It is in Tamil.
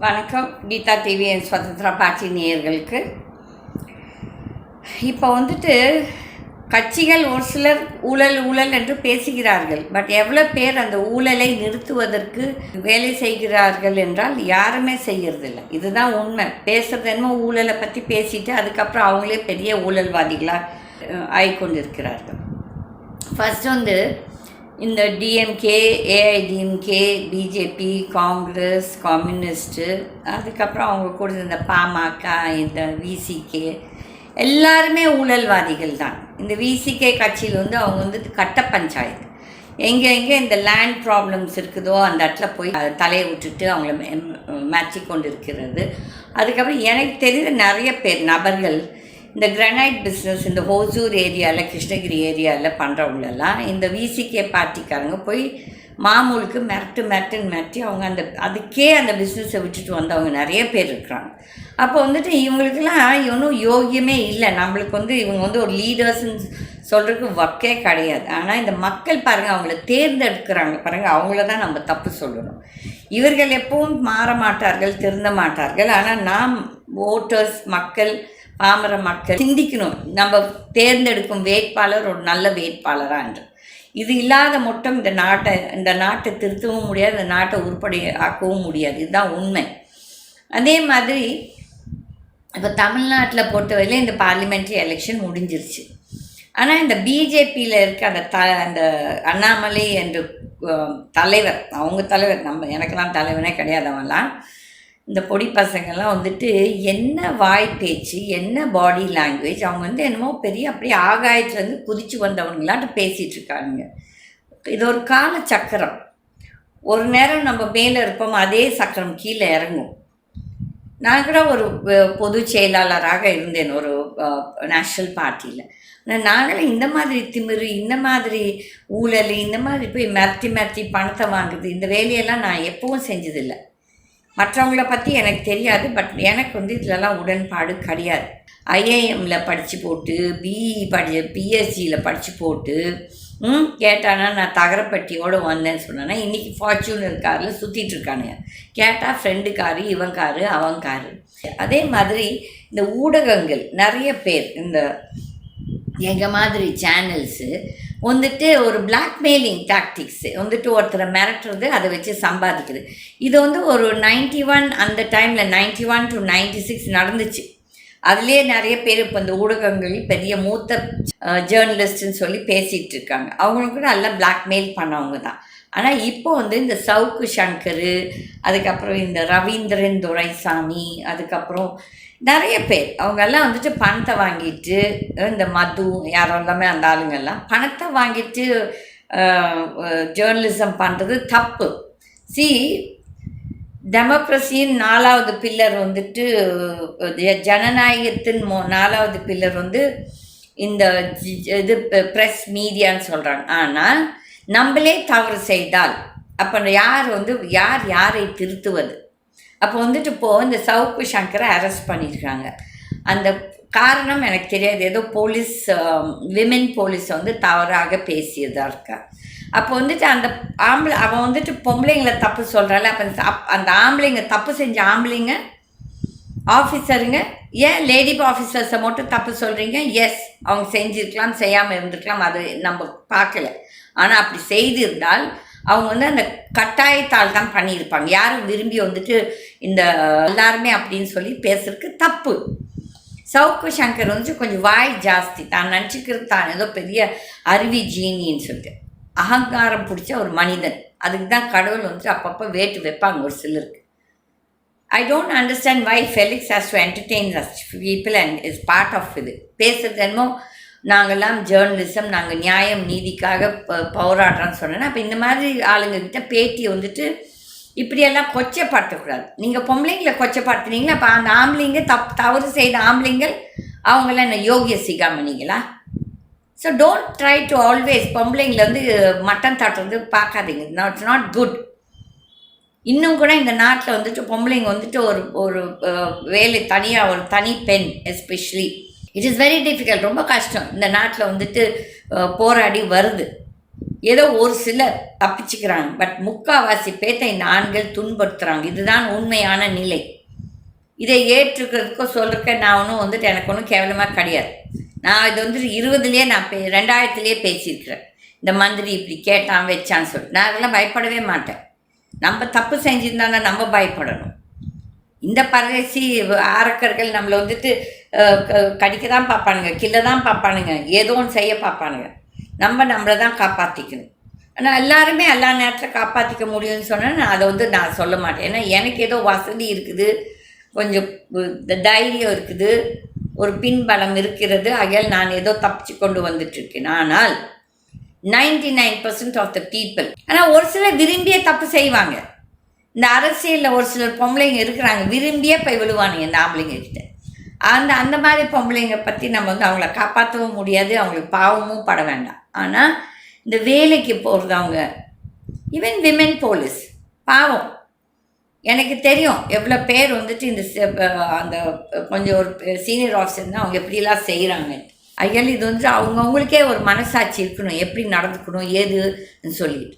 வணக்கம். கீதா டிவி என் சுதந்திரா பார்ட்டி நேயர்களுக்கு. இப்போ கட்சிகள் ஒரு சிலர் ஊழல் ஊழல் என்று பேசுகிறார்கள். பட் எவ்வளோ பேர் அந்த ஊழலை நிறுத்துவதற்கு வேலை செய்கிறார்கள் என்றால் யாருமே செய்கிறதில்ல. இதுதான் உண்மை. பேசுகிறது என்னமோ ஊழலை பற்றி பேசிட்டு அதுக்கப்புறம் அவங்களே பெரிய ஊழல்வாதிகளாக ஆகிக்கொண்டிருக்கிறார்கள். ஃபஸ்ட் இந்த DMK, AIADMK, BJP, Congress, communist, அதுக்கப்புறம் அவங்க கூட இந்த பாமக, இந்த விசிகே எல்லாருமே ஊழல்வாதிகள் தான். இந்த விசிகே கட்சியில் அவங்க கட்ட பஞ்சாயத்து எங்கே இந்த லேண்ட் ப்ராப்ளம்ஸ் இருக்குதோ அந்த இடத்துல போய் தலையை விட்டுட்டு அவங்கள மாற்றி கொண்டு இருக்கிறது. அதுக்கப்புறம் எனக்கு தெரிந்த நிறைய பேர் நபர்கள் இந்த கிரானைட் பிஸ்னஸ் இந்த ஹோசூர் ஏரியாவில், கிருஷ்ணகிரி ஏரியாவில் பண்ணுறவங்களெல்லாம் இந்த விசிகே பார்ட்டிக்காரங்க போய் மாமூலுக்கு மிரட்டி அவங்க அதுக்கே அந்த பிஸ்னஸை விட்டுட்டு வந்தவங்க நிறைய பேர் இருக்கிறாங்க. அப்போ இவங்களுக்கெல்லாம் இவனும் யோகியமே இல்லை. நம்மளுக்கு இவங்க ஒரு லீடர்ஸ்ன்னு சொல்கிறதுக்கு வக்கே கிடையாது. ஆனால் இந்த மக்கள் பாருங்கள், அவங்கள தேர்ந்தெடுக்கிறாங்க பாருங்கள், அவங்கள தான் நம்ம தப்பு சொல்லணும். இவர்கள் எப்பவும் மாற மாட்டார்கள், திருந்த மாட்டார்கள். ஆனால் நாம் ஓட்டர்ஸ், மக்கள், பாமர மக்கள் சிந்திக்கணும், நம்ம தேர்ந்தெடுக்கும் வேட்பாளர் ஒரு நல்ல வேட்பாளராக என்று. இது இல்லாத மட்டும் இந்த நாட்டை திருத்தவும் முடியாது, இந்த நாட்டை உருப்படி ஆக்கவும் முடியாது. இதுதான் உண்மை. அதே மாதிரி இப்போ தமிழ்நாட்டில் பொறுத்தவரையிலே இந்த பார்லிமெண்ட்ரி எலெக்ஷன் முடிஞ்சிருச்சு. ஆனால் இந்த பிஜேபியில் இருக்க அந்த அண்ணாமலை என்ற தலைவர், அவங்க தலைவர், எனக்கெல்லாம் தலைவனே கிடையாது. அவன்லாம் இந்த பொடி பசங்கள்லாம் என்ன வாய் பேச்சு, என்ன பாடி லாங்குவேஜ், அவங்க என்னமோ பெரிய அப்படியே ஆகாயத்துலேருந்து குதித்து வந்தவங்களாட்டு பேசிகிட்டு இருக்காங்க. இது ஒரு கால சக்கரம். ஒரு நேரம் நம்ம மேலே இருப்போம், அதே சக்கரம் கீழே இறங்கும். நான் கூட ஒரு பொது செயலாளராக இருந்தேன் ஒரு நேஷ்னல் பார்ட்டியில். நாங்களும் இந்த மாதிரி திமிரு, இந்த மாதிரி ஊழல், இந்த மாதிரி போய் மிரட்டி பணத்தை வாங்குறது, இந்த வேலையெல்லாம் நான் எப்பவும் செஞ்சதில்லை. மற்றவங்கள பற்றி எனக்கு தெரியாது. பட் எனக்கு இதிலலாம் உடன்பாடு கிடையாது. ஐஏஎம்மில் படித்து போட்டு, பிஎஸ்சியில் படித்து போட்டு கேட்டானா நான் தகரப்பட்டியோடு வந்தேன்னு சொன்னேன்னா இன்றைக்கி ஃபார்ச்சூனர் காரில் சுற்றிட்டு இருக்கானுங்க. கேட்டால் ஃப்ரெண்டு காரு, இவன் காரு, அவன் காரு. அதே மாதிரி இந்த ஊடகங்கள் நிறைய பேர் இந்த எங்கள் மாதிரி சேனல்ஸு ஒரு பிளாக்மெயிலிங் டாக்டிக்ஸு ஒருத்தரை மிரட்டுறது, அதை வச்சு சம்பாதிக்குது. இது ஒரு 91 அந்த டைமில் 91 to 96 நடந்துச்சு. அதுலேயே நிறைய பேர் இப்போ இந்த ஊடகங்களில் பெரிய மூத்த ஜேர்னலிஸ்ட்டுன்னு சொல்லி பேசிகிட்டு இருக்காங்க. அவங்களும் கூட எல்லாம் பிளாக்மெயில் பண்ணவங்க தான். ஆனால் இப்போ இந்த சவுக்கு சங்கர், அதுக்கப்புறம் இந்த ரவீந்திரன் துரைசாமி, அதுக்கப்புறம் நிறைய பேர் அவங்கெல்லாம் பணத்தை வாங்கிட்டு, இந்த மது யாரோ எல்லாமே அந்த ஆளுங்கெல்லாம் பணத்தை வாங்கிட்டு ஜேர்னலிசம் பண்ணுறது தப்பு. டெமோக்ரஸியின் 4வது பில்லர் ஜனநாயகத்தின் 4வது பில்லர் இந்த இது ப்ரெஸ் மீடியான்னு சொல்கிறாங்க. ஆனால் நம்மளே தவறு செய்தால் அப்போ யார் யாரை திருத்துவது? அப்போ இப்போது இந்த சவுக்கு சங்கரை அரெஸ்ட் பண்ணியிருக்காங்க. அந்த காரணம் எனக்கு தெரியாது. ஏதோ போலீஸ், விமென் போலீஸ் தவறாக பேசியதாக இருக்கா. அப்போ அந்த ஆம்பளை அவன் பொம்பளைங்களை தப்பு சொல்கிறாள். அப்போ அந்த ஆம்பளைங்க தப்பு செஞ்ச ஆம்பளைங்க ஆஃபீஸருங்க, ஏன் லேடி ஆஃபீஸர்ஸை மட்டும் தப்பு சொல்கிறீங்க? எஸ், அவங்க செஞ்சுருக்கலாம், செய்யாமல் இருந்திருக்கலாம், அது நம்ம பார்க்கல. ஆனால் அப்படி செய்திருந்தால் அவங்க அந்த கட்டாயத்தால் தான் பண்ணியிருப்பாங்க. யாரும் விரும்பி இந்த எல்லாருமே அப்படின்னு சொல்லி பேசுறதுக்கு தப்பு. சவுக்கு சங்கர் கொஞ்சம் வாய் ஜாஸ்தி, தான் நினச்சிக்கிறது தான் ஏதோ பெரிய அருவி ஜீனின்னு சொல்லிட்டு அகங்காரம் பிடிச்ச ஒரு மனிதன். அதுக்கு தான் கடவுள் அப்பப்போ வேட்டு வைப்பாங்க ஒரு சிலருக்கு. I don't understand why Felix has to entertain such people and is part of இது. பேசுறது என்னமோ நாங்கள்லாம் ஜேர்னலிசம், நாங்கள் நியாயம் நீதிக்காக போராடுறோன்னு சொன்னேன்னா, அப்போ இந்த மாதிரி ஆளுங்கக்கிட்ட பேட்டி இப்படியெல்லாம் கொச்சப்படுத்தக்கூடாது. நீங்கள் பொம்பளைங்களை கொச்சப்படுத்துனீங்களா, அப்போ அந்த ஆம்பளைங்க தவறு செய்த ஆம்பளைங்கள் அவங்களாம் என்ன யோகிய சிகாமணிங்களா? So don't try to always பொம்பளைங்களை மட்டன் தட்டுறது பார்க்காதீங்க. It's not good. இன்னும் கூட இந்த நாட்டில் பொம்பளைங்க ஒரு வேலை தனியாக, ஒரு தனி பெண் especially, it is very difficult. ரொம்ப கஷ்டம். இந்த நாட்டில் போராடி வருது. ஏதோ ஒரு சிலர் தப்பிச்சுக்கிறாங்க, பட் முக்காவாசி பேத்தை இந்த ஆண்கள் துன்புறுத்துறாங்க. இதுதான் உண்மையான நிலை. இதை ஏற்றுக்கிறதுக்கோ சொல்கிறக்க நான் ஒன்றும் வந்துட்டு எனக்கு ஒன்றும் கேவலமாக கிடையாது. நான் இது வந்துட்டு 20லேயே நான் 2000லேயே பேசியிருக்கிறேன். இந்த மந்திரி இப்படி கேட்டான் வச்சான்னு சொல்லிட்டு நான் அதெல்லாம் பயப்படவே மாட்டேன். நம்ம தப்பு செஞ்சுருந்தானா நம்ம பயப்படணும். இந்த பரதேசி ஆரக்கர்கள் நம்மளை வந்துட்டு கடிக்க தான் பார்ப்பானுங்க, கில்ல தான் பார்ப்பானுங்க, ஏதோ ஒன்று செய்ய பார்ப்பானுங்க. நம்மளை தான் காப்பாற்றிக்கணும். ஆனால் எல்லாருமே எல்லா நேரத்தில் காப்பாற்றிக்க முடியும்னு சொன்னால் நான் அதை நான் சொல்ல மாட்டேன். ஏன்னா எனக்கு ஏதோ வசதி இருக்குது, கொஞ்சம் தைரியம் இருக்குது, ஒரு பின்பலம் இருக்கிறது. ஆகையால் நான் ஏதோ தப்பிச்சு கொண்டு வந்துட்டுருக்கேன். ஆனால் 99% ஆஃப் த பீப்புள், ஆனால் ஒரு சிலர் விரும்பியே தப்பு செய்வாங்க. இந்த அரசியலில் ஒரு சிலர் பொம்பளைங்க இருக்கிறாங்க, விரும்பியே போய் விழுவானுங்க இந்த ஆம்பளைங்க கிட்ட. அந்த மாதிரி பொம்பளைங்க பற்றி நம்ம அவங்கள காப்பாற்றவும் முடியாது, அவங்களுக்கு பாவமும் பட வேண்டாம். ஆனால் இந்த வேலைக்கு போகிறதவங்க, ஈவன் விமென் போலீஸ், பாவம். எனக்கு தெரியும் எவ்வளோ பேர் வந்துட்டு இந்த அந்த கொஞ்சம் ஒரு சீனியர் ஆஃபீஸர்னால் அவங்க எப்படிலாம் செய்கிறாங்க. ஐயால் இது அவங்கவுங்களுக்கே ஒரு மனசாட்சி இருக்கணும், எப்படி நடந்துக்கணும் ஏதுன்னு சொல்லிட்டு.